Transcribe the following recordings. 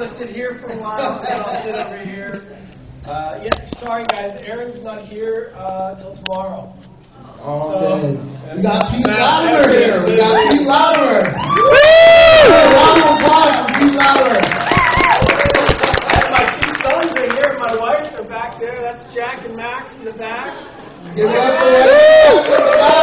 to sit here for a while, and I'll sit over here. Yeah, sorry guys, Aaron's not here till tomorrow. We got Pete Latimer here. We got Pete Latimer. Round of applause for Pete Latimer. And my two sons are here. My wife are back there. That's Jack and Max in the back. Give it up for Jack in the back.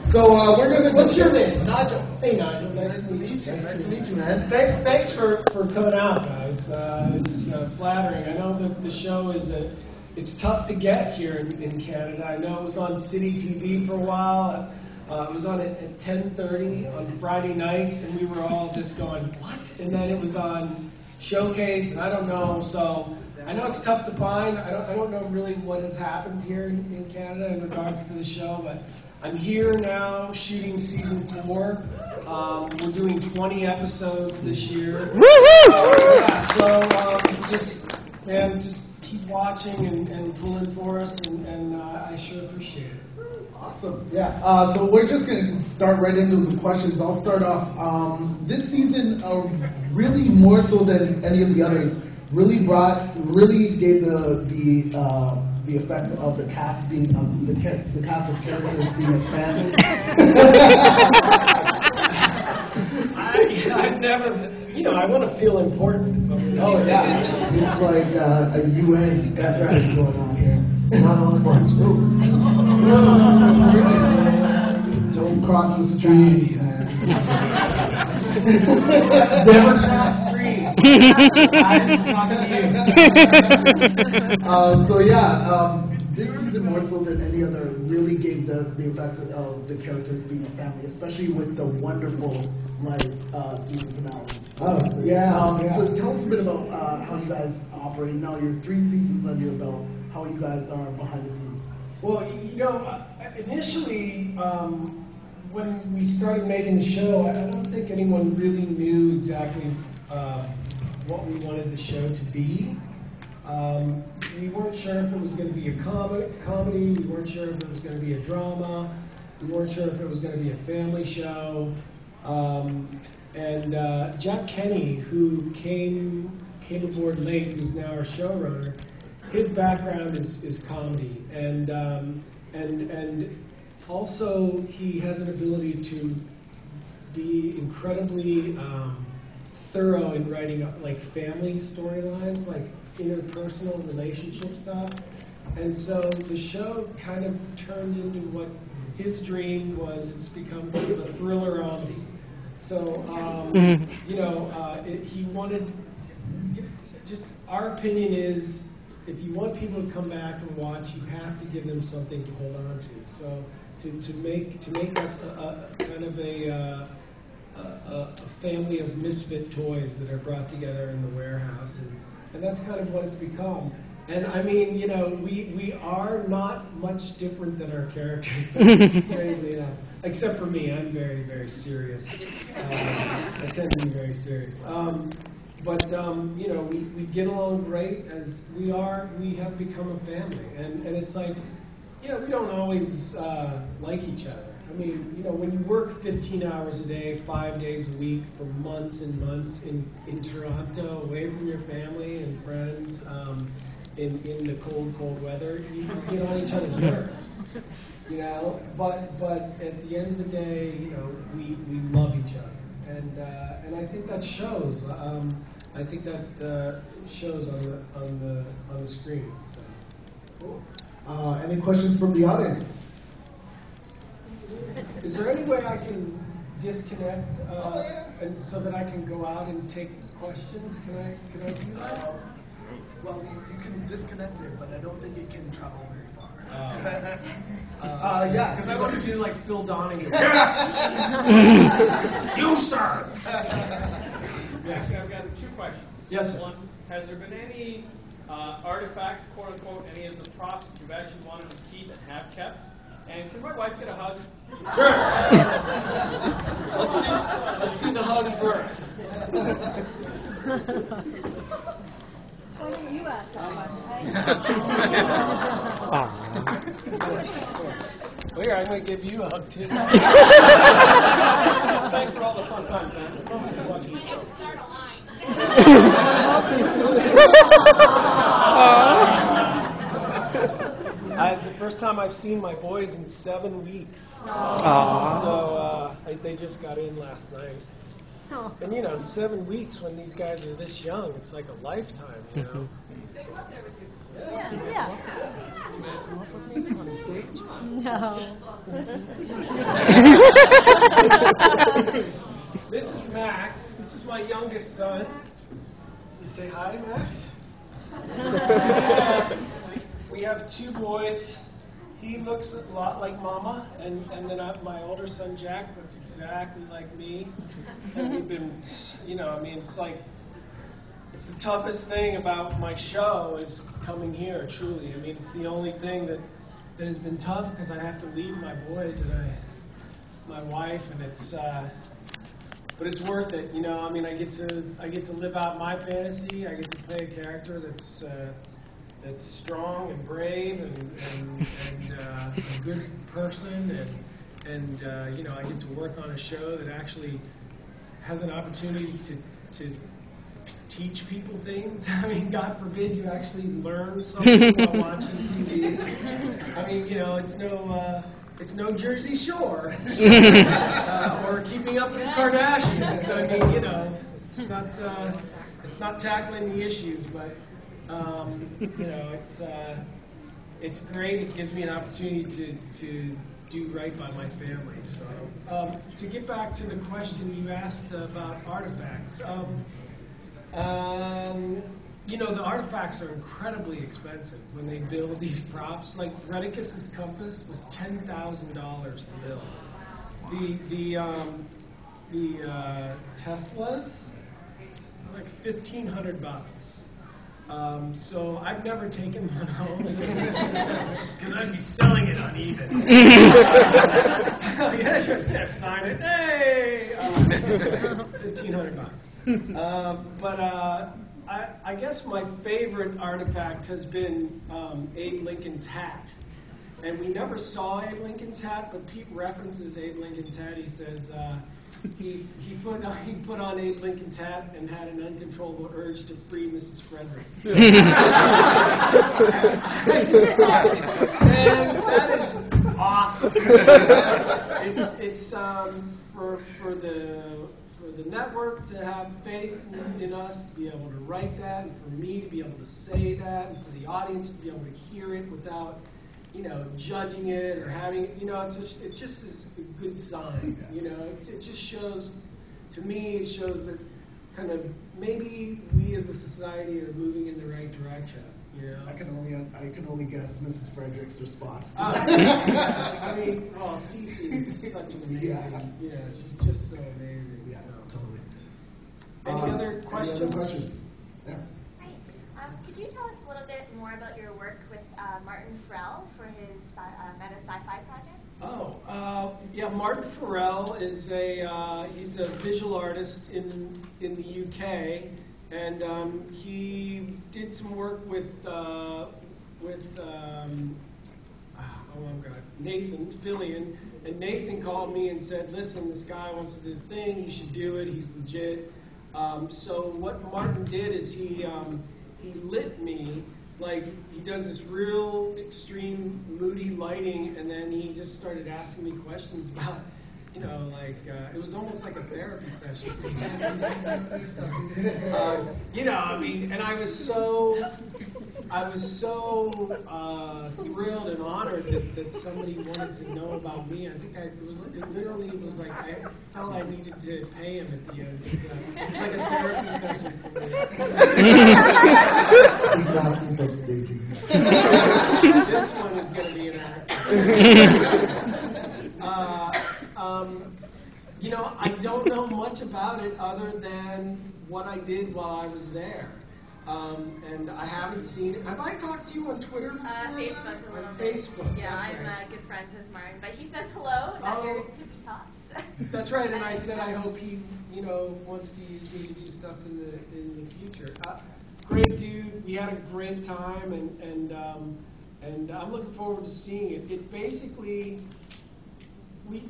So we're gonna. What's your name? Nigel. Hey Nigel, nice to meet you. Nice to meet you, man. Thanks for coming out, guys. It's flattering. I know the show is it's tough to get here in Canada. I know it was on City TV for a while. It was on at 10:30 on Friday nights, and we were all just going, what? And then it was on Showcase, and I don't know. So I know it's tough to find. I don't know really what has happened here in Canada in regards to the show, but I'm here now shooting season 4. We're doing 20 episodes this year. Woohoo! Yeah, so just keep watching and pulling for us, and I sure appreciate it. Awesome. Yeah. So we're just going to start right into the questions. I'll start off. This season, really more so than any of the others, really gave the effect of the cast being the cast of characters being a family. I've never, I want to feel important. Oh yeah, it's like a UN. That's right. Going on here. Don't cross the streams, man. Never cross streams. Guys, I'm talking to you. So yeah, this season more so than any other really gave the effect of the characters being a family, especially with the wonderful season finale. Oh yeah. So tell us a bit about how you guys operate now. You're 3 seasons under your belt. How you guys are behind the scenes. Well, initially, when we started making the show, I don't think anyone really knew exactly what we wanted the show to be. We weren't sure if it was going to be a comedy. We weren't sure if it was going to be a drama. We weren't sure if it was going to be a family show. And Jack Kenny, who came aboard late, who's now our showrunner, his background is comedy, and also he has an ability to be incredibly thorough in writing like family storylines, like interpersonal relationship stuff. And so the show kind of turned into what his dream was. It's become kind of a thriller comedy. So he wanted. Just our opinion is, if you want people to come back and watch, you have to give them something to hold on to. So to make us a kind of a family of misfit toys that are brought together in the warehouse, and that's kind of what it's become. And I mean, we are not much different than our characters, strangely enough. Except for me, I'm very, very serious. I tend to be very serious. But we get along great as we are. We have become a family, and it's like, we don't always like each other. I mean, when you work 15 hours a day, 5 days a week for months and months in Toronto, away from your family and friends, in the cold weather, you get on each other's nerves. But at the end of the day, we love each other. And I think that shows. I think that shows on the screen. So. Cool. Any questions from the audience? Is there any way I can disconnect and so that I can go out and take questions? Can I do that? Well, you can disconnect it, but I don't think it can travel very far. Yeah, because I want to do like Phil Donahue. You, sir. Yes, I've got 2 questions. Yes, sir. One, has there been any artifact, quote unquote, any of the props that you've actually wanted to keep and have kept? And can my wife get a hug? Sure. Let's do the hug first. Why didn't you ask that Well, here, I'm going to give you a hug, too. Thanks for all the fun times, man. Look forward to watching the show. It's the first time I've seen my boys in 7 weeks. Aww. So they just got in last night. And 7 weeks when these guys are this young, it's like a lifetime, Yeah. Do you want to come up with me on the stage? No. This is Max. This is my youngest son. You say hi, Max? We have 2 boys. He looks a lot like Mama, and then my older son Jack looks exactly like me. And we've been, it's like, it's the toughest thing about my show is coming here, truly. I mean, it's the only thing that has been tough because I have to leave my boys and my wife, and but it's worth it. I get to live out my fantasy. I get to play a character that's strong and brave and a good person, and I get to work on a show that actually has an opportunity to teach people things. I mean, God forbid you actually learn something while watching TV. I mean, it's no Jersey Shore or Keeping Up with the Kardashians. I mean, it's not tackling the issues, but it's great. It gives me an opportunity to do right by my family. So, to get back to the question you asked about artifacts. The artifacts are incredibly expensive when they build these props. Like Rheticus's compass was $10,000 to build. The Teslas are like $1,500. So I've never taken one home because I'd be selling it on eBay. Yeah, sign it. Hey, $1,500. But I guess my favorite artifact has been Abe Lincoln's hat. And we never saw Abe Lincoln's hat, but Pete references Abe Lincoln's hat. He says he put on Abe Lincoln's hat and had an uncontrollable urge to free Mrs. Frederick. And that is awesome. It's for the network to have faith in us to be able to write that, and for me to be able to say that, and for the audience to be able to hear it without judging it or having it. It just is a good sign. It just shows, to me, it shows that kind of maybe we as a society are moving in the right direction. I can only guess Mrs. Frederick's response. I mean, Cece is such an amazing. She's just so amazing. Yeah, so. totally. Any other questions? Any other questions? Yes. Hi. Could you tell us a little bit more about your work with Martin Farrell for his meta sci-fi project? Yeah. Martin Farrell is he's a visual artist in the UK, and he did some work with Nathan Fillion, and Nathan called me and said, "Listen, this guy wants to do his thing. You should do it. He's legit." So what Martin did is he lit me. Like, he does this real extreme moody lighting, and then he just started asking me questions about, it was almost like a therapy session. And I was so thrilled and honored that somebody wanted to know about me. I think it literally was like I felt I needed to pay him at the end. It was like a therapy session for me. This one is going to be an act. I don't know much about it other than what I did while I was there. And I haven't seen it. Have I talked to you on Twitter? Facebook a little On bit. Facebook. Yeah, that's I'm right. Good friends with Martin, but he says hello, that you're to be taught. That's right, and I said I hope he, wants to use me to do stuff in the future. Great dude. We had a great time, and I'm looking forward to seeing it. It basically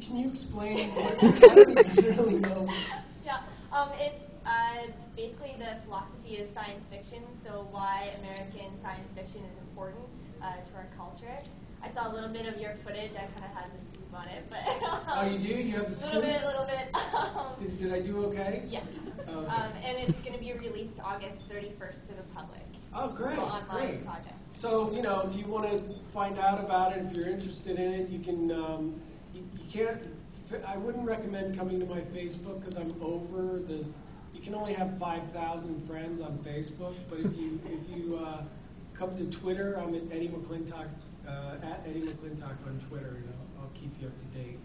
Can you explain? I don't even really know. Yeah, it's basically the philosophy of science fiction, so why American science fiction is important to our culture. I saw a little bit of your footage. I kind of had the scoop on it, but Oh, you do? You have the scoop? A little bit. Did I do okay? Yes. Okay. And it's going to be released August 31st to the public. Oh, great, Online great. project. So, if you want to find out about it, if you're interested in it, you can, you can't, I wouldn't recommend coming to my Facebook because I'm over you can only have 5,000 friends on Facebook, but if you come to Twitter, I'm at Eddie McClintock, at Eddie McClintock on Twitter, I'll keep you up to date.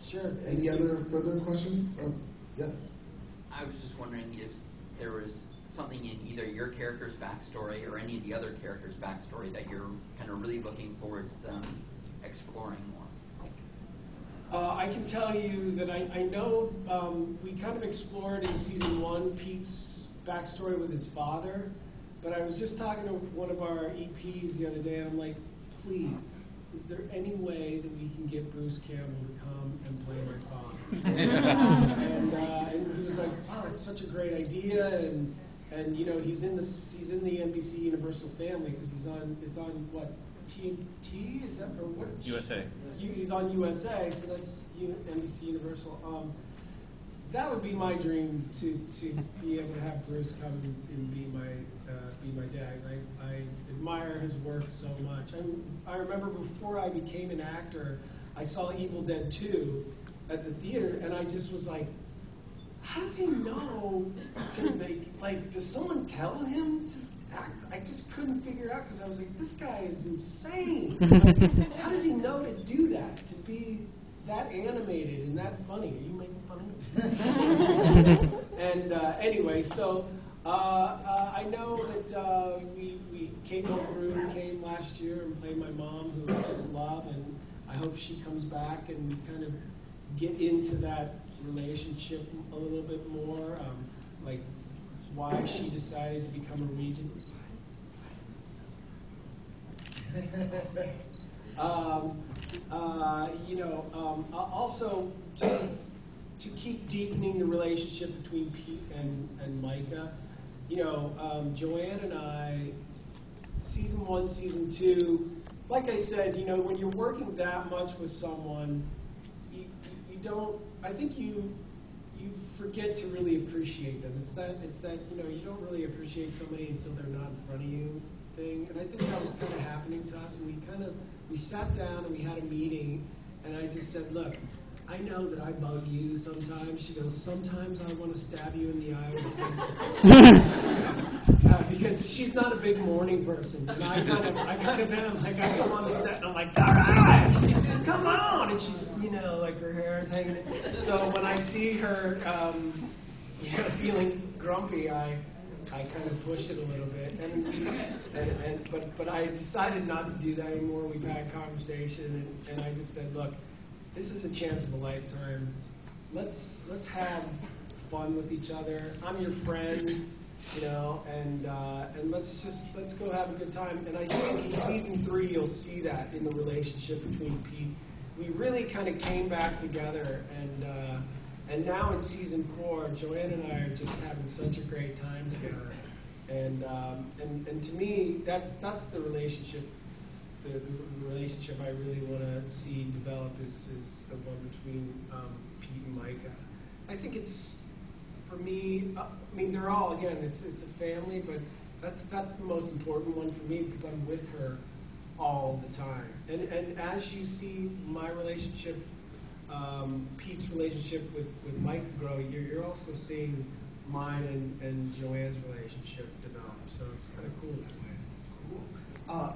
Sure. Any other further questions? Yes. I was just wondering if there was something in either your character's backstory or any of the other characters' backstory that you're kind of really looking forward to them exploring more. I can tell you that I know we kind of explored in season 1 Pete's backstory with his father, but I was just talking to one of our EPs the other day, and I'm like, please, is there any way that we can get Bruce Campbell to come and play my father? and he was like, oh, it's such a great idea, and he's in the NBC Universal family because it's on what, TNT, is that, or what? USA. He's on USA, so that's NBC Universal. That would be my dream to be able to have Bruce come and be my dad. I admire his work so much. I remember before I became an actor, I saw Evil Dead 2 at the theater, and I just was like, how does he know to make, does someone tell him to act? I just couldn't figure it out because I was like, this guy is insane. How does he know to do that, to be that animated and that funny? Are you making fun of me? And anyway, so I know that Kate Mulgrew came last year and played my mom, who I just love, and I hope she comes back and we kind of get into that relationship a little bit more, like why she decided to become a regent. Also, just to keep deepening the relationship between Pete and Micah, Joanne and I, season 1, season 2, like I said, when you're working that much with someone, you don't, I think you forget to really appreciate them. It's that you don't really appreciate somebody until they're not in front of you thing. And I think that was kind of happening to us. And we sat down and we had a meeting, and I just said, look, I know that I bug you sometimes. She goes, sometimes I want to stab you in the eye with a pencil. Because she's not a big morning person. And I kind of am. Like, I come on the set and I'm like, all right, come on. And she's, like her hair is hanging. So when I see her feeling grumpy, I kind of push it a little bit. But I decided not to do that anymore. We've had a conversation, and I just said, look, this is a chance of a lifetime. Let's have fun with each other. I'm your friend, and let's go have a good time. And I think in season 3 you'll see that in the relationship between Pete. We really kind of came back together, and now in season 4, Joanne and I are just having such a great time together. And to me, that's the relationship. The relationship I really want to see develop is the one between Pete and Micah. I think it's, for me, they're all, again, it's a family, but that's the most important one for me because I'm with her all the time. And as you see my relationship, Pete's relationship with Micah grow, you're also seeing mine and Joanne's relationship develop. So it's kind of cool that way.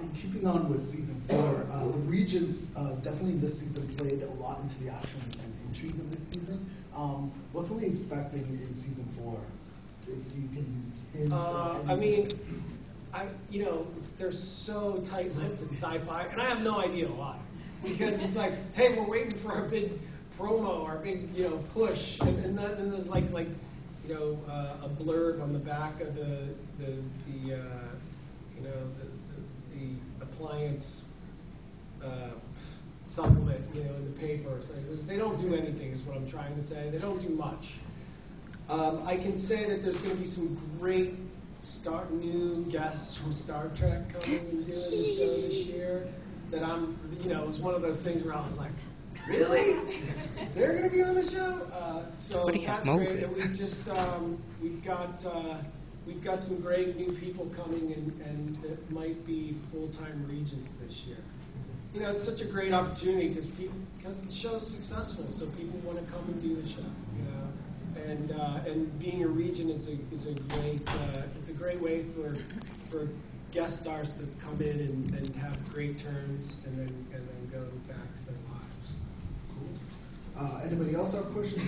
And keeping on with season 4, the Regents definitely this season played a lot into the action and intrigue of this season. What can we expect in season 4? If you can hint they're so tight-lipped in sci-fi, and I have no idea why. Because it's like, hey, we're waiting for our big promo, our big push, and then there's like a blurb on the back of the appliance supplement, in the paper. So they don't do anything, is what I'm trying to say. They don't do much. I can say that there's going to be some great new guests from Star Trek coming and doing the show this year. That it was one of those things where I was like, really? They're going to be on the show? So that's great. And we've just we've got some great new people coming and that might be full-time regents this year. It's such a great opportunity because the show's successful, so people want to come and do the show. And being a regent is a great way for guest stars to come in and have great turns and then go back to their lives. Anybody else have questions?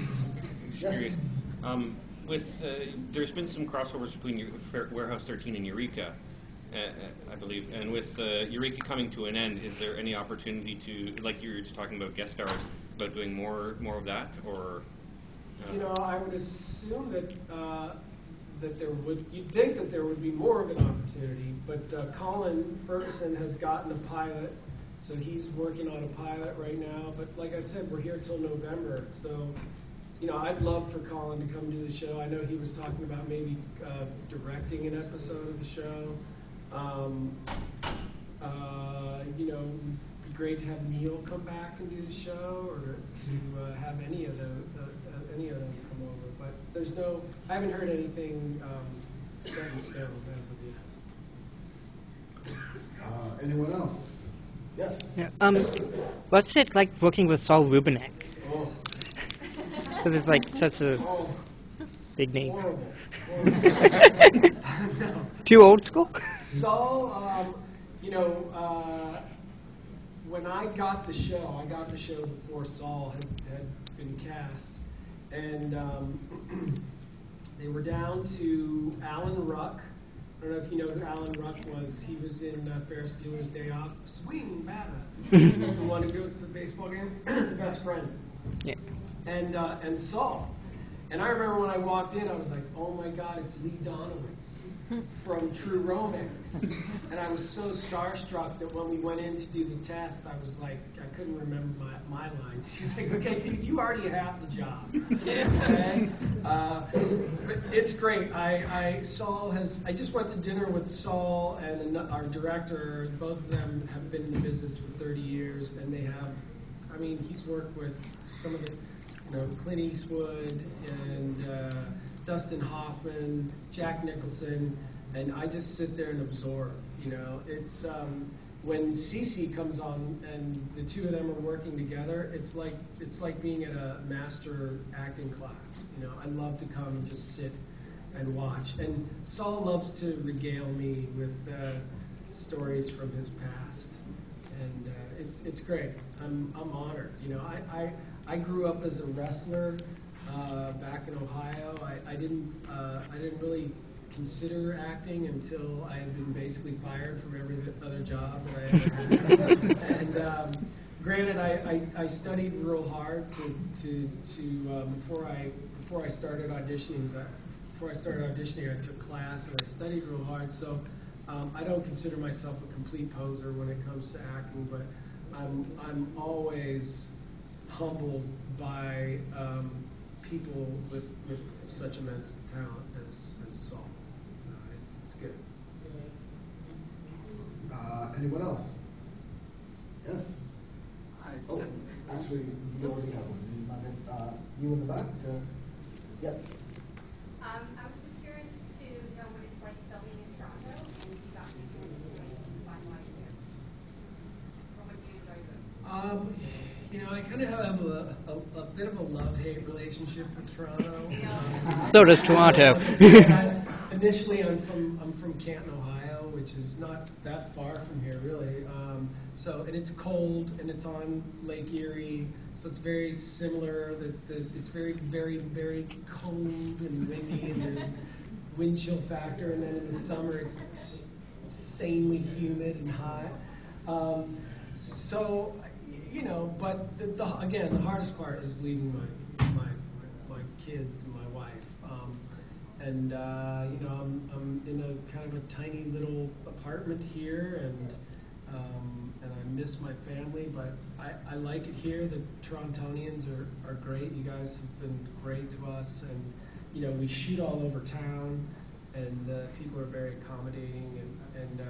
Yes. There's been some crossovers between Warehouse 13 and Eureka, I believe, and with Eureka coming to an end, is there any opportunity to, like you were just talking about guest stars, about doing more of that, or? I would assume that you'd think that there would be more of an opportunity, but Colin Ferguson has gotten a pilot, so he's working on a pilot right now. But like I said, we're here till November, so I'd love for Colin to come do the show. I know he was talking about maybe directing an episode of the show. It'd be great to have Neil come back and do the show, or to have any of them come over. But I haven't heard anything set in stone as of yet. Anyone else? Yes. Yeah, what's it like working with Saul Rubinek? Oh. Because it's like such a big name. Horrible. No. Too old school? Saul, when I got the show before Saul had been cast, and they were down to Alan Ruck. I don't know if you know who Alan Ruck was. He was in Ferris Bueller's Day Off. Swing batter. He's the one who goes to the baseball game. The best friend. Yeah. And Saul. And I remember when I walked in, I was like, oh my God, it's Lee Donowitz from True Romance. And I was so starstruck that when we went in to do the test, I was like, I couldn't remember my lines. She was like, okay, you already have the job. Okay? But it's great. I just went to dinner with Saul and our director. Both of them have been in the business for 30 years, and he's worked with some of the, Clint Eastwood and Dustin Hoffman, Jack Nicholson, and I just sit there and absorb. It's when Cece comes on and the two of them are working together. It's like being at a master acting class. I love to come and just sit and watch. And Saul loves to regale me with stories from his past, and it's great. I'm honored. I grew up as a wrestler back in Ohio. I didn't really consider acting until I had been basically fired from every other job that I ever had. And granted, I studied real hard before I started auditioning. I took class and I studied real hard. So I don't consider myself a complete poser when it comes to acting, but I'm always humbled by people with such immense talent as Saul. So it's good. Anyone else? Yes. Oh, actually, you already have one. You in the back? Yep. I was just curious to know what it's like filming in Toronto, and if you got people to find life here. Or what do you enjoy doing? I kind of have a bit of a love-hate relationship with Toronto. So does Toronto. Initially, I'm from Canton, Ohio, which is not that far from here, really. And it's cold, and it's on Lake Erie, so it's very similar. It's very, very, very cold and windy, and there's wind chill factor. And then in the summer, it's insanely humid and hot. But again, the hardest part is leaving my kids and my wife. I'm in a kind of a tiny little apartment here, and and I miss my family, but I like it here. The Torontonians are great. You guys have been great to us, and you know, we shoot all over town, and people are very accommodating, and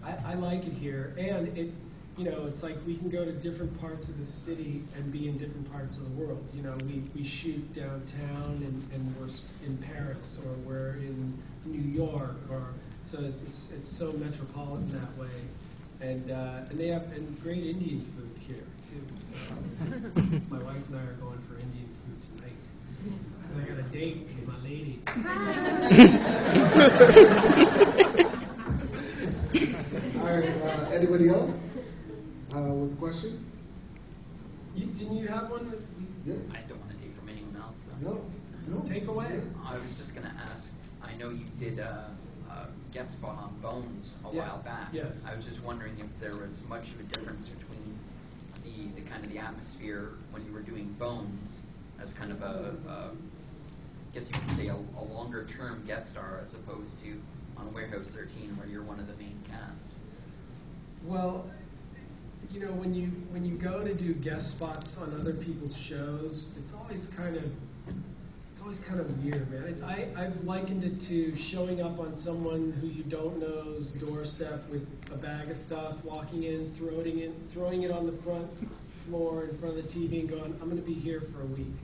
I like it here. And it, you know, it's like we can go to different parts of the city and be in different parts of the world. You know, we shoot downtown, and we're in Paris, or we're in New York, or so it's so metropolitan that way. And they have great Indian food here too. So my wife and I are going for Indian food tonight. And I got a date with my lady. All right. Anybody else with a question? Didn't you have one? Yeah. I don't want to take from anyone else. So. No. Take away. I was just going to ask, I know you did a guest spot on Bones a while back. Yes. I was just wondering if there was much of a difference between the kind of the atmosphere when you were doing Bones as kind of I guess you could say a longer term guest star, as opposed to on Warehouse 13 where you're one of the main cast. Well, you know, when you go to do guest spots on other people's shows, it's always kind of weird, man. I've likened it to showing up on someone who you don't know's doorstep with a bag of stuff, walking in, throwing it on the front floor in front of the TV, and going, "I'm going to be here for a week,"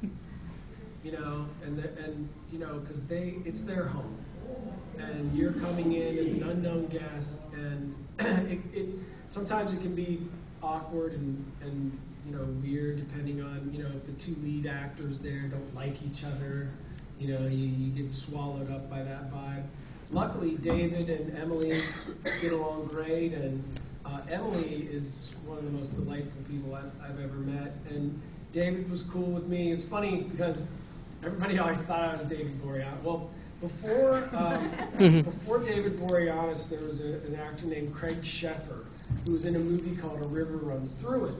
you know, and you know, because it's their home, and you're coming in as an unknown guest, and sometimes it can be awkward and you know, weird, depending on, you know, if the two lead actors there don't like each other, you know, you get swallowed up by that vibe. Luckily, David and Emily get along great, and Emily is one of the most delightful people I've ever met, and David was cool with me. It's funny because everybody always thought I was David Boreanaz. Well, before David Boreanaz, there was an actor named Craig Sheffer who was in a movie called A River Runs Through It.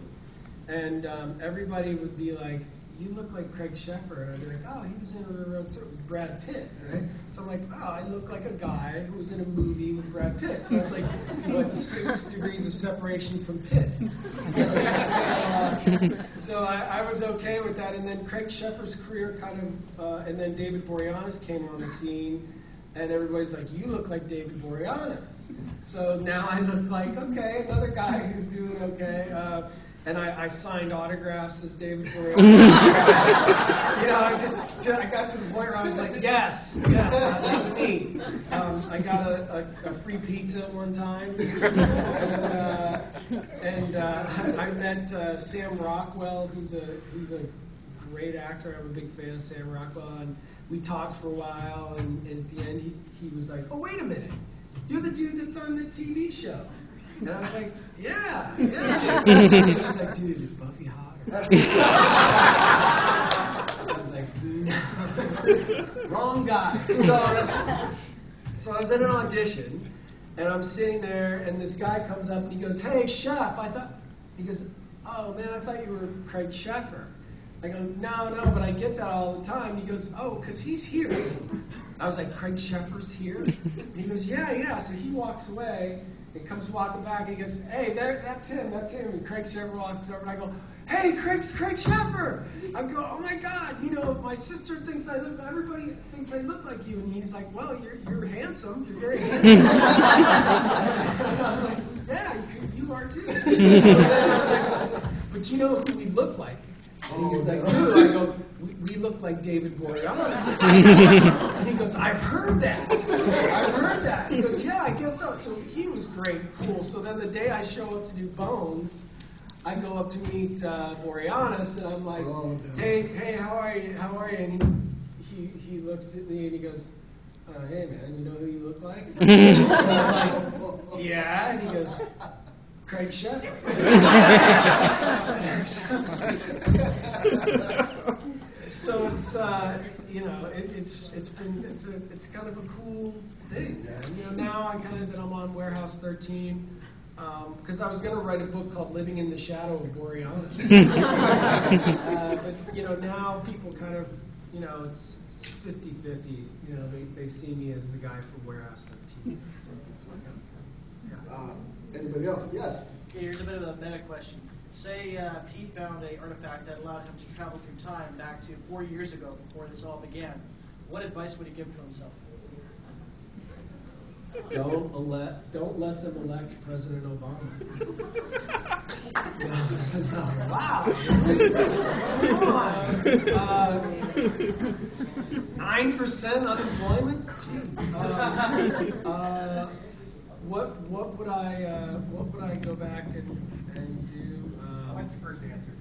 And everybody would be like, "You look like Craig Sheffer." And I'd be like, "Oh, he was in A River Runs Through It with Brad Pitt," right? So I'm like, "Oh, I look like a guy who was in a movie with Brad Pitt." So it's like, what, 6 degrees of separation from Pitt. So I was okay with that. And then Craig Sheffer's career kind of, and then David Boreanaz came on the scene, and everybody's like, "You look like David Boreanaz." So now I look like, okay, another guy who's doing okay. And I signed autographs as David Boreanaz. You know, I got to the point where I was like, yes, that's me. I got a free pizza one time, and I met Sam Rockwell, who's a great actor. I'm a big fan of Sam Rockwell, and we talked for a while. And at the end, he was like, "Oh, wait a minute, you're the dude that's on the TV show." And I was like, yeah. And he was like, "Dude, is Buffy hot?" I was like, no. Wrong guy. So I was in an audition, and I'm sitting there, and this guy comes up and he goes, "Hey, chef, he goes, "Oh man, I thought you were Craig Sheffer." I go, no, but I get that all the time. He goes, "Oh, because he's here." I was like, "Craig Sheffer's here?" And he goes, yeah. So he walks away. He comes walking back, and he goes, "Hey, that's him. And Craig Sheffer walks over, and I go, "Hey, Craig Sheffer!" I go, "Oh my God, you know, my sister thinks everybody thinks I look like you." And he's like, "Well, you're handsome. You're very handsome." And I was like, "Yeah, you are too." And then I was like, "But you know who we look like?" And he's like, "Who?" I go, we look like David Boreanaz." And he goes, "I've heard that. He goes, "Yeah, I guess so." So he was great, cool. So then the day I show up to do Bones, I go up to meet Boreanaz, and I'm like, hey, how are you? And he looks at me and he goes, "Hey man, you know who you look like?" And I'm like, "Yeah." And he goes, "Craig Sheffer." So it's you know, it's kind of a cool thing, man. You know, now that I'm on Warehouse 13, because I was going to write a book called Living in the Shadow of Boreanaz. But you know, now people kind of, you know, it's 50-50. You know, they see me as the guy from Warehouse 13. So it's kind of fun. Yeah. Anybody else? Yes. Here's a bit of a meta question. Say Pete found an artifact that allowed him to travel through time back to 4 years ago, before this all began. What advice would he give to himself? Don't let them elect President Obama. Wow. 9% unemployment. Jeez. What would I go back and do? I like your first answer.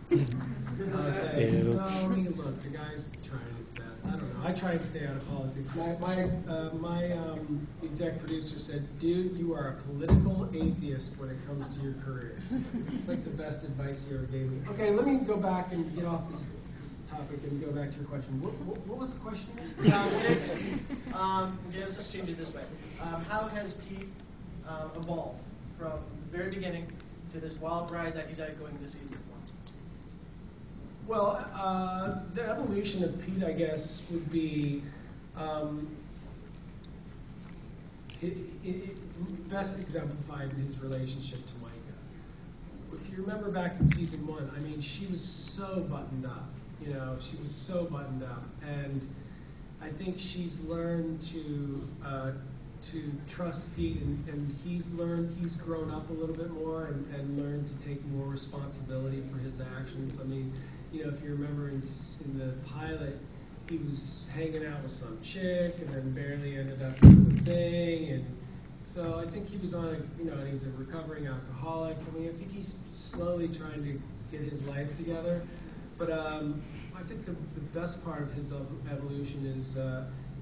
Okay. So, I mean, look, the guy's trying his best. I don't know. I try and stay out of politics. My exec producer said, "Dude, you are a political atheist when it comes to your career." It's like the best advice he ever gave me. Okay, let me go back and get off this topic and go back to your question. What was the question again? Okay, let's just change it this way. How has Pete evolved from the very beginning to this wild ride that he's at going this season? Well, the evolution of Pete, I guess, would be best exemplified in his relationship to Micah. If you remember back in season 1, I mean, she was so buttoned up. You know, she was so buttoned up, and I think she's learned to trust Pete, and he's grown up a little bit more and learned to take more responsibility for his actions. I mean, you know, if you remember in the pilot, he was hanging out with some chick and then barely ended up doing the thing, and so I think he was he's a recovering alcoholic. I mean, I think he's slowly trying to get his life together, but I think the best part of his evolution is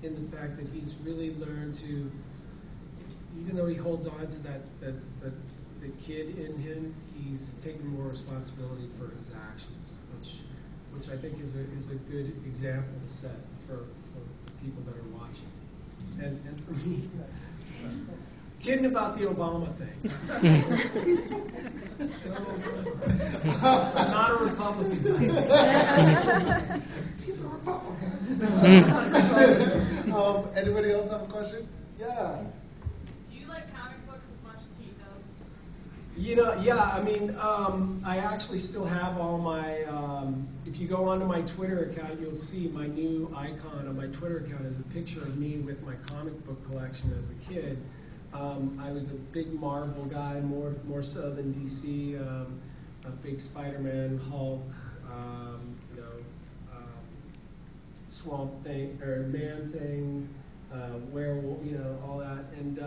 in the fact that he's really learned to, even though he holds on to the kid in him, he's taking more responsibility for his actions, which I think is a good example to set for the people that are watching, and for me. Kidding about the Obama thing. I'm not a Republican. He's a Republican. Anybody else have a question? Yeah. Do you like comic books as much as Pete does? You know, yeah, I mean, I actually still have all my, if you go onto my Twitter account, you'll see my new icon on my Twitter account is a picture of me with my comic book collection as a kid. I was a big Marvel guy, more so than DC, a big Spider-Man, Hulk, Swamp Thing, or Man Thing, Werewolf, all that. And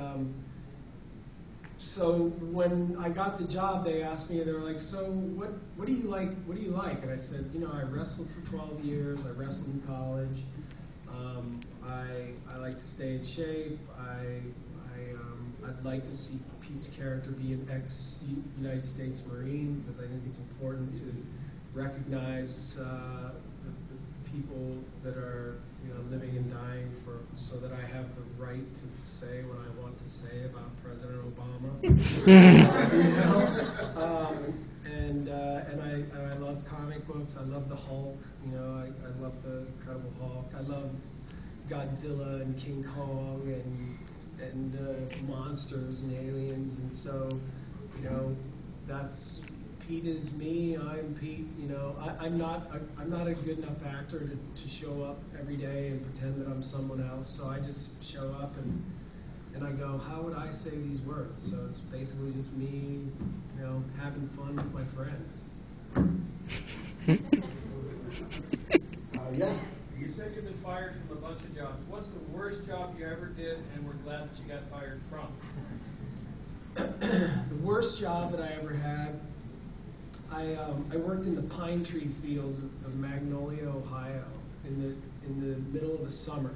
so when I got the job, they asked me, they were like, "So what do you like? What do you like?" And I said, I wrestled for 12 years. I wrestled in college. I like to stay in shape. I'd like to see Pete's character be an ex-United States Marine, because I think it's important to recognize the people that are living and dying so that I have the right to say what I want to say about President Obama. And I love comic books. I love the Hulk. I love the Incredible Hulk. I love Godzilla and King Kong and monsters and aliens, and so that's Pete is me. I'm Pete. I'm not a good enough actor to show up every day and pretend that I'm someone else. So I just show up and I go, how would I say these words? So it's basically just me, having fun with my friends. Yeah. You said you've been fired from a bunch of jobs. What's the worst job you ever did and we're glad that you got fired from? The worst job that I ever had, I worked in the pine tree fields of Magnolia, Ohio, in the middle of the summer.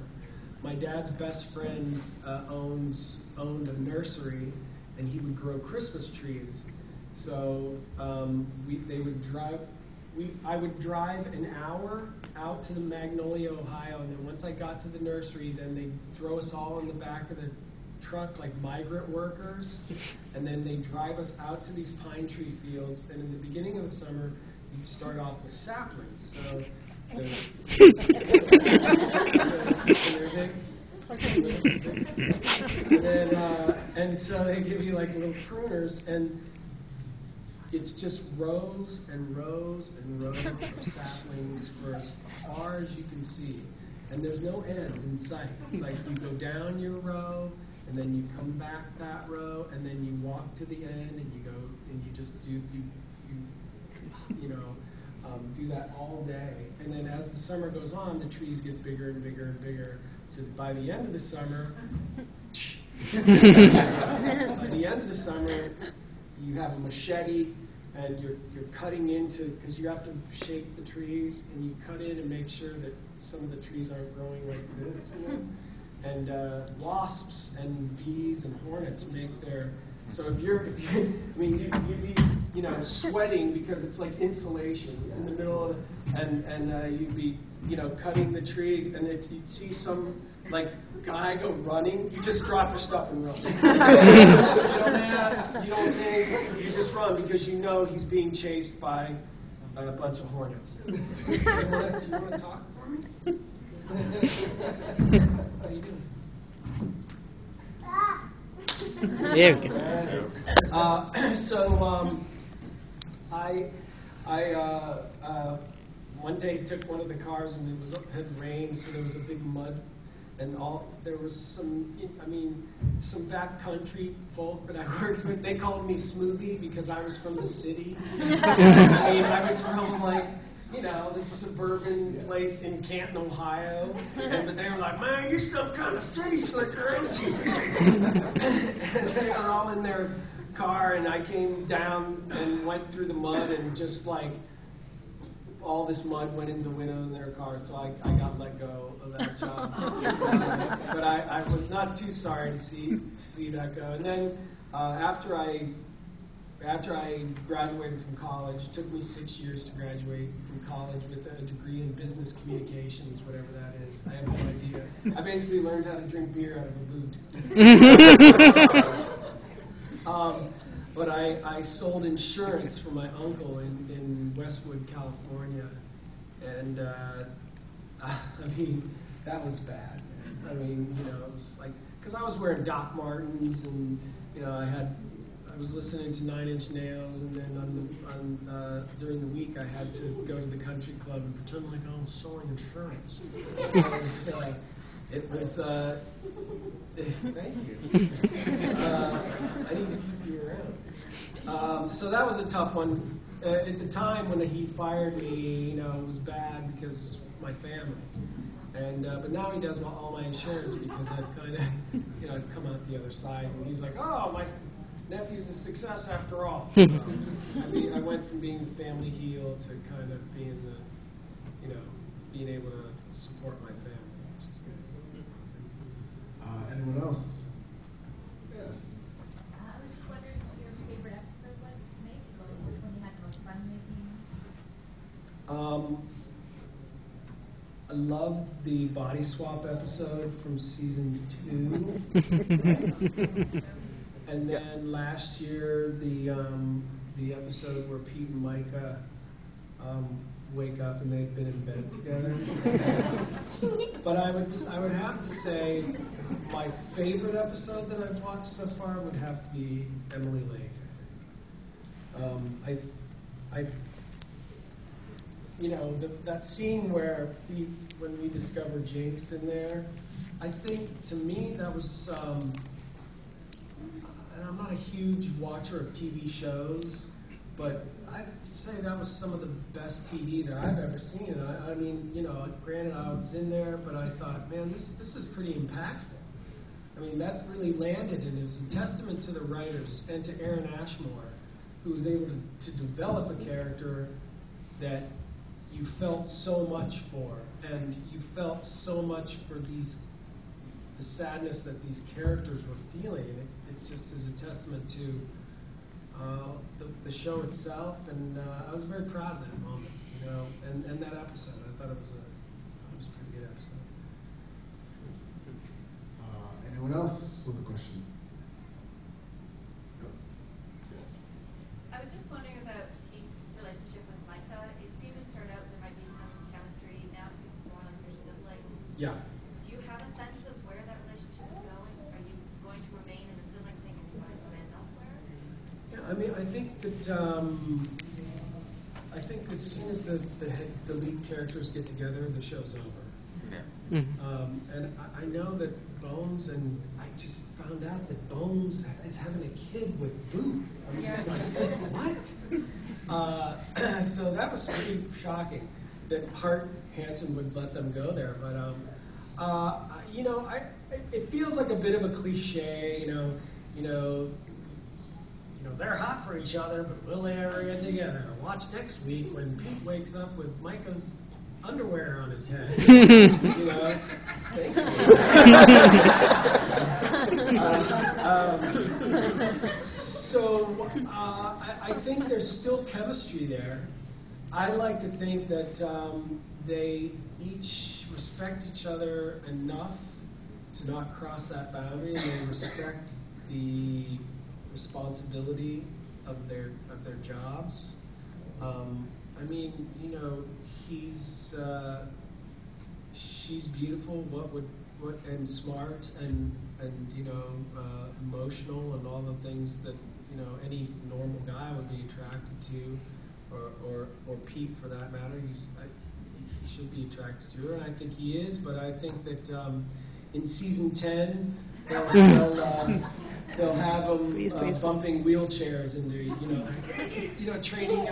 My dad's best friend owned a nursery, and he would grow Christmas trees. So I would drive an hour out to the Magnolia, Ohio, and then once I got to the nursery, then they'd throw us all in the back of the truck like migrant workers, and then they'd drive us out to these pine tree fields, and in the beginning of the summer, you'd start off with saplings. So And then, and so they give you like little pruners, and it's just rows and rows and rows of saplings for as far as you can see. And there's no end in sight. It's like you go down your row, and then you come back that row, and then you walk to the end, and you go, and you just do, do that all day. And then as the summer goes on, the trees get bigger and bigger and bigger. To by the end of the summer, you have a machete, and you're cutting into, because you have to shape the trees, and you cut in and make sure that some of the trees aren't growing like this, And wasps and bees and hornets make their. So if you'd be, sweating because it's like insulation in the middle of, and you'd be, cutting the trees, and if you see some like guy go running, you just drop your stuff and run. You don't ask, you don't think, you just run because you know he's being chased by a bunch of hornets. Do you want to talk for me? How you doing? I one day took one of the cars, and it had rained, so there was a big mud, and there was some backcountry folk that I worked with. They called me Smoothie because I was from the city. I was from this suburban place in Canton, Ohio. But they were like, man, you're some kind of city slicker, ain't you? And they were all in their car, and I came down and went through the mud, and just like all this mud went in the window in their car, so I got let go of that job. But I was not too sorry to see that go. And then after I graduated from college, it took me 6 years to graduate from college with a degree in business communications, whatever that is. I have no idea. I basically learned how to drink beer out of a boot. But I sold insurance for my uncle in Westwood, California. And, that was bad. It was like, because I was wearing Doc Martens, and, I was listening to 9 Inch Nails, and then during the week I had to go to the country club and pretend like I was selling insurance. So it was, thank you. I need to keep you around. So that was a tough one. At the time when he fired me, it was bad because of my family. But now he does all my insurance because I've kind of, I've come out the other side. And he's like, oh, my nephew's a success after all. I went from being the family heel to kind of being being able to support my family, which is good. Anyone else? Yes. I was just wondering what your favorite episode was to make, or which one you had the most fun making. I love the body swap episode from season 2. And then last year, the episode where Pete and Micah wake up and they've been in bed together. But I would have to say my favorite episode that I've watched so far would have to be Emily Lake. That scene where when we discover Jinx in there, I think to me that was. And I'm not a huge watcher of TV shows, but I'd say that was some of the best TV that I've ever seen. Granted I was in there, but I thought, man, this is pretty impactful. That really landed, and it was a testament to the writers and to Aaron Ashmore, who was able to develop a character that you felt so much for, and you felt so much for the sadness that these characters were feeling. And it just is a testament to the show itself, and I was very proud of that moment, and that episode. I thought it was a pretty good episode. Anyone else with a question? No. Yes. I was just wondering about Pete's relationship with Micah. It seemed to start out there might be some chemistry. Now it seems more like they're siblings. Yeah. Do you have a sense of where that I think that I think as soon as the lead characters get together, the show's over. Yeah. And I know that Bones, and I just found out that Bones is having a kid with Booth. I'm just like, what? So that was pretty shocking that Hart Hansen would let them go there. But it feels like a bit of a cliche. They're hot for each other, but will they ever get together? Watch next week when Pete wakes up with Micah's underwear on his head. Thank you. I think there's still chemistry there. I like to think that they each respect each other enough to not cross that boundary, and they respect the responsibility of their jobs. She's beautiful, and smart, and emotional, and all the things that any normal guy would be attracted to, or Pete for that matter. He should be attracted to her, and I think he is. But I think that in season 10, they'll have them bumping wheelchairs into training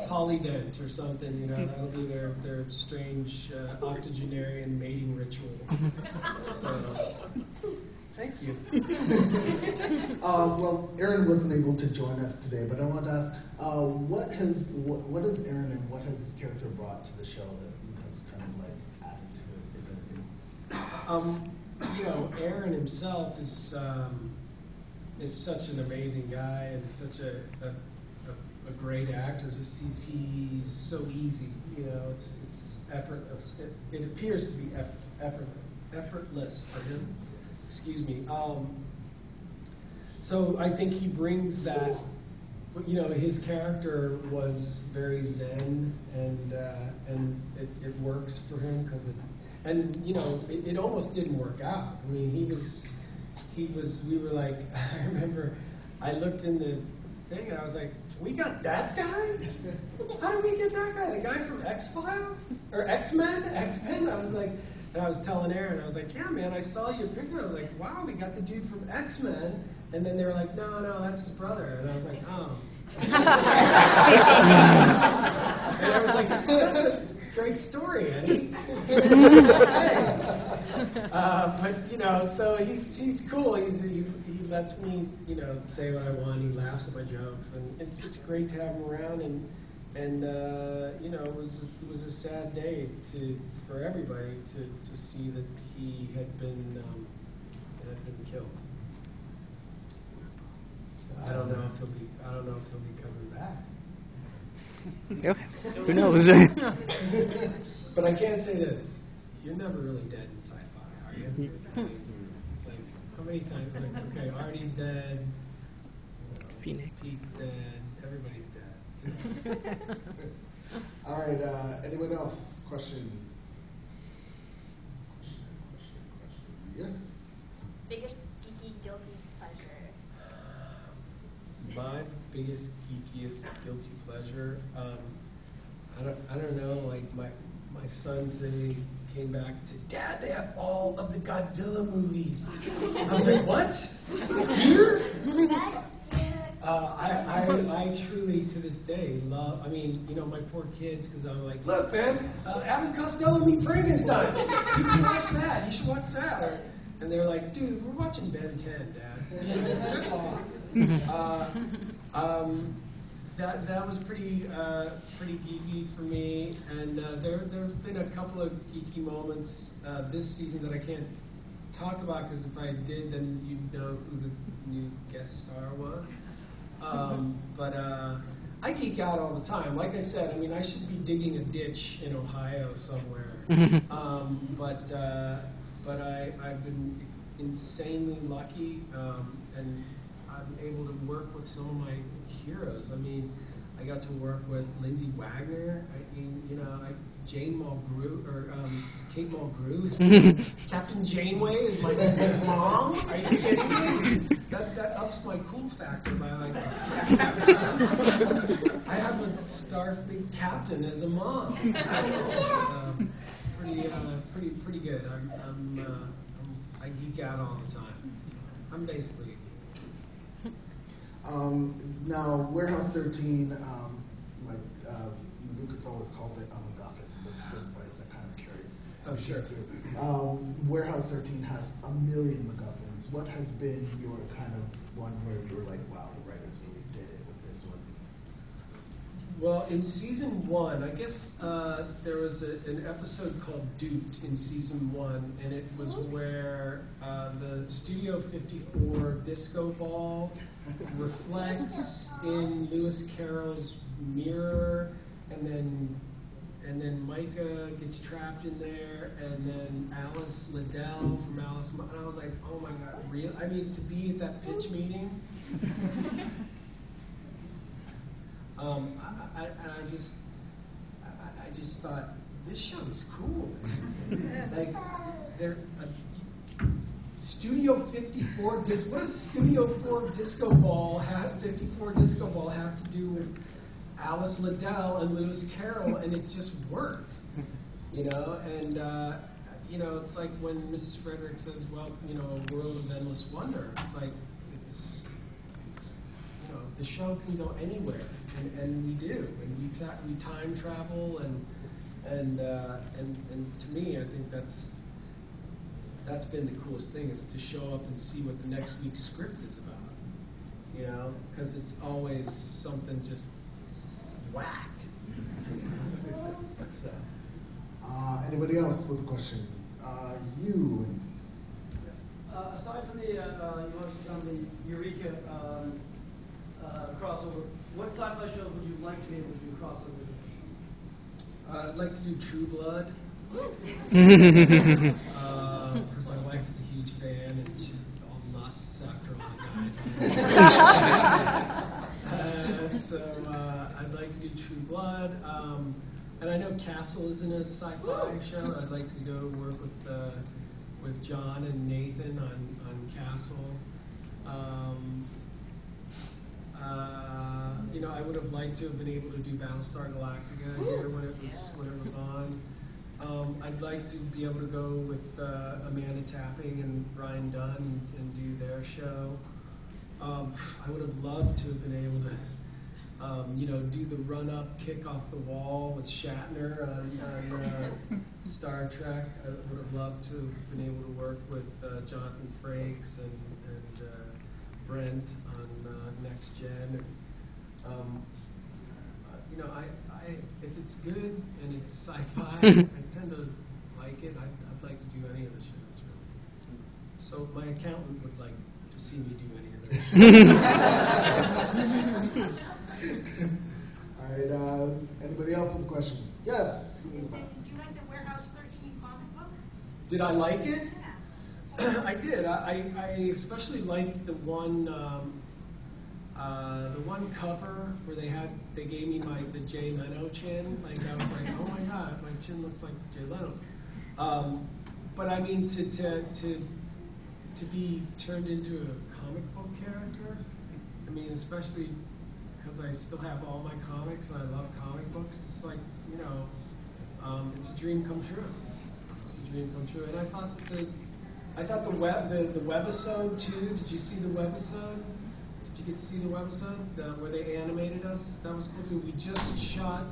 polydent or something. That'll be their strange octogenarian mating ritual. So, thank you. Well, Aaron wasn't able to join us today, but I want to ask, what has Aaron and what has his character brought to the show that has kind of like added to it, if anything? Aaron himself is such an amazing guy and such a great actor. Just he's so easy. It's effortless. It appears to be effortless for him. Excuse me. So I think he brings that. His character was very zen, and it works for him because it almost didn't work out. I mean, we were like, I remember I looked in the thing and I was like, we got that guy? How did we get that guy? The guy from X-Files? Or X-Men? I was like, and I was telling Aaron, I was like, yeah, man, I saw your picture. I was like, wow, we got the dude from X-Men. And then they were like, no, that's his brother. And I was like, oh. And I was like, that's a great story, Eddie. But so he's cool. He lets me say what I want. He laughs at my jokes, and it's great to have him around. And it was a sad day for everybody to see that he had been killed. I don't know if he'll be coming back. Who knows? But I can say this: you're never really dead in sci-fi, are you? It's like, how many times? Like, okay, Artie's dead. Phoenix. Pete's dead. Everybody's dead. So. All right. Anyone else? Question. Yes. Biggest geeky guilty pleasure. My biggest geekiest guilty pleasure. I don't know. Like my son today came back and said, "Dad, they have all of the Godzilla movies." I was like, "What? Here?" I truly, to this day, love. I mean, my poor kids, because I'm like, "Look, man, Abbott Costello meet Frankenstein. You should watch that. You should watch that." And they're like, "Dude, we're watching Ben 10, Dad." That was pretty geeky for me, and there's been a couple of geeky moments this season that I can't talk about, because if I did, then you'd know who the new guest star was. But I geek out all the time. Like I said, I mean, I should be digging a ditch in Ohio somewhere. But I've been insanely lucky, and I'm able to work with some of my heroes. I mean, I got to work with Lindsay Wagner. I mean, you know, Jane Mulgrew, or Kate Mulgrew is Captain Janeway is my mom. Are you kidding me? That ups my cool factor by like. I have a Starfleet captain as a mom. Pretty good. I geek out all the time. I'm basically. Now, Warehouse 13, Lucas always calls it a MacGuffin. That's the voice that kind of carries. Oh, sure. Warehouse 13 has a million MacGuffins. What has been your kind of one where you were like, wow, the writers really did it with this one? Well, in season 1, I guess there was an episode called Duped in season 1, and it was where the Studio 54 disco ball reflects in Lewis Carroll's mirror, and then Micah gets trapped in there, and then Alice Liddell from Alice. And I was like, oh my God, real? I mean, to be at that pitch meeting. I just thought this show is cool. Like, they're Studio 54 what does Studio 4 Disco Ball 54 Disco Ball have to do with Alice Liddell and Lewis Carroll? And it just worked, you know. And you know, it's like when Mrs. Frederick says, "Well, you know, a world of endless wonder." It's like it's you know, the show can go anywhere, and we do, and we time travel, and to me, I think that's been the coolest thing, is to show up and see what the next week's script is about, you know, because it's always something just whacked. Anybody else with a question? You. Aside from the, you obviously done the Eureka crossover, what sci-fi shows would you like to be able to do crossover with? I'd like to do True Blood. Because my wife is a huge fan, and she's all lusts after all the guys. So I'd like to do True Blood. And I know Castle isn't a sci-fi show. I'd like to go work with John and Nathan on Castle. You know, I would have liked to have been able to do Battlestar Galactica here when it was on. I'd like to be able to go with Amanda Tapping and Ryan Dunn and do their show. I would have loved to have been able to, you know, do the run-up, kick off the wall with Shatner on Star Trek. I would have loved to have been able to work with Jonathan Frakes and Brent on Next Gen. You know, if it's good and it's sci-fi, I tend to like it. I'd like to do any of the shows, really. So my accountant would like to see me do any of those shows. All right. Anybody else with a question? Yes. Did you like the Warehouse 13 comic book? Did I like it? Yeah. I did. I especially liked the one cover where they gave me the Jay Leno chin. Like, I was like, oh my God, my chin looks like Jay Leno's. But I mean, to be turned into a comic book character, I mean, especially because I still have all my comics and I love comic books. It's like, you know, it's a dream come true. It's a dream come true. And I thought the webisode too. Did you see the webisode? Did you get to see the webisode where they animated us? That was cool too. We just shot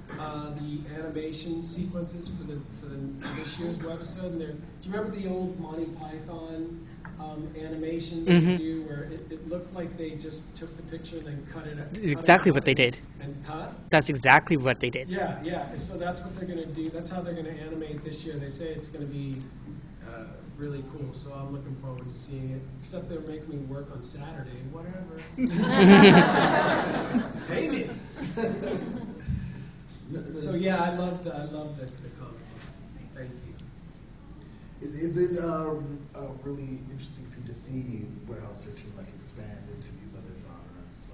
the animation sequences for this year's webisode. And do you remember the old Monty Python animation that they do, where it looked like they just took the picture and then cut it? Exactly what they did. And That's exactly what they did. Yeah. So that's what they're going to do. That's how they're going to animate this year. They say it's going to be really cool. So I'm looking forward to seeing it. Except they're making me work on Saturday. Whatever. Pay me. So yeah, I love the comic. Thank you. Is it really interesting for you to see Warehouse 13 like expand into these other genres?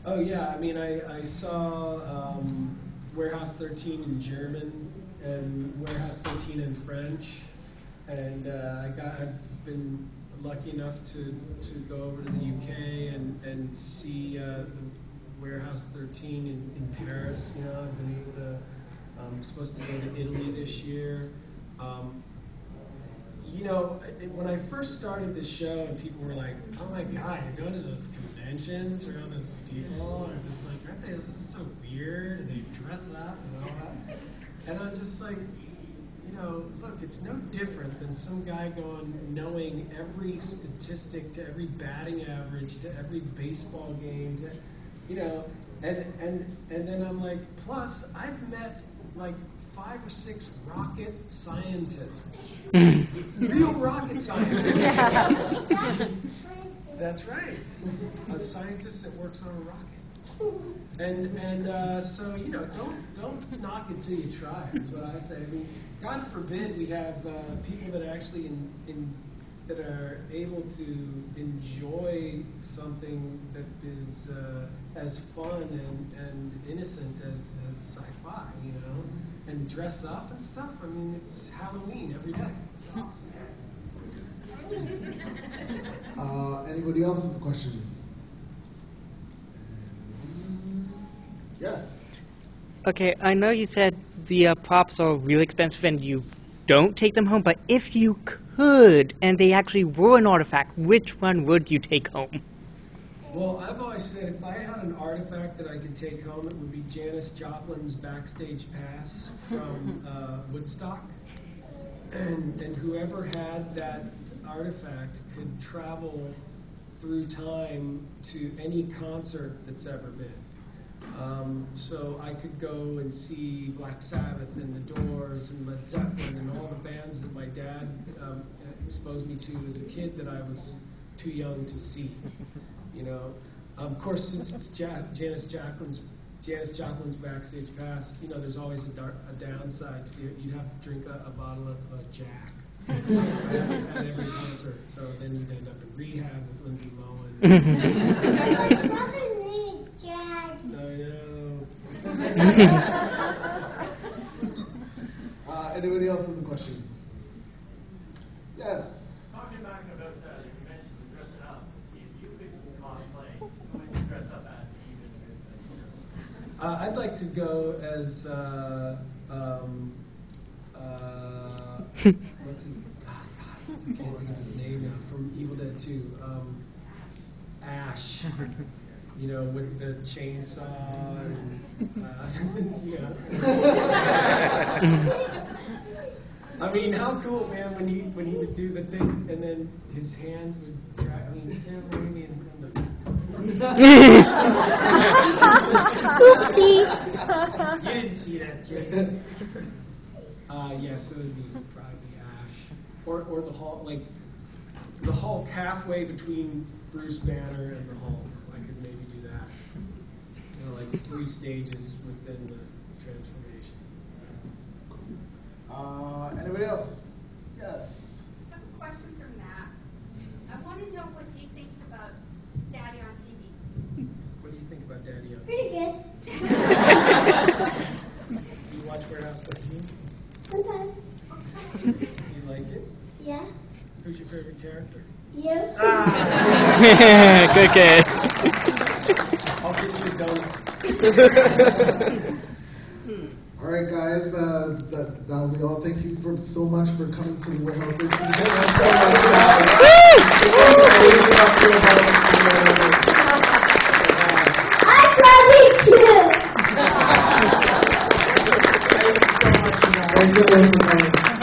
Oh yeah, I mean, I saw Warehouse 13 in German and Warehouse 13 in French, and I've been lucky enough to go over to the UK and see the Warehouse 13 in Paris. You know, I've been able to. I'm supposed to go to Italy this year. You know, when I first started this show, and people were like, "Oh my God, you're going to those conventions around those people," and just like, "Aren't they? This is so weird," and they dress up and all that. And I'm just like, you know, look, it's no different than some guy knowing every statistic to every batting average to every baseball game, to, you know, and then I'm like, plus I've met like 5 or 6 rocket scientists, real rocket scientists. That's right, a scientist that works on a rocket. And so, you know, don't knock it till you try. Is what I say. I mean, God forbid we have people that actually that are able to enjoy something that is as fun and innocent as sci-fi, you know, and dress up and stuff. I mean, it's Halloween every day. It's awesome. Anybody else with a question? Yes. Okay, I know you said the props are really expensive and you don't take them home, but if you could, and they actually were an artifact, which one would you take home? Well, I've always said if I had an artifact that I could take home, it would be Janis Joplin's backstage pass from Woodstock. And whoever had that artifact could travel through time to any concert that's ever been. So I could go and see Black Sabbath and The Doors and Led Zeppelin and all the bands that my dad exposed me to as a kid that I was too young to see. You know, of course, since it's Janis Joplin's backstage pass, you know, there's always a downside to it. You'd have to drink a bottle of Jack at every concert. So then you'd end up in rehab with Lindsay Lohan. Anybody else with a question? Yes. Talking back about you mentioned dressing up. If you could cosplay, who would you dress up as? I'd like to go as what's his? Oh God, I can't think of his name now. From Evil Dead 2, Ash. You know, with the chainsaw and yeah. I mean, how cool, man, when he would do the thing and then his hands would drag. I mean, Sam Raimi and the. Oopsie. You didn't see that, kid. Yeah, so it would be probably Ash, or the Hulk, like the Hulk halfway between Bruce Banner and the Hulk. I could maybe do that. You know, like 3 stages within the transformation. Anybody else? Yes. I have a question for Matt. I want to know what he thinks about Daddy on TV. What do you think about Daddy on TV? Pretty good. Do you watch Warehouse 13? Sometimes. Do you like it? Yeah. Who's your favorite character? You. Good kid. I'll get you a donut. All right, guys. That'll be all. Thank you so much for coming to the Warehouse 13. Thank you so much. I love you too. Thank you so much. Thanks everyone for coming.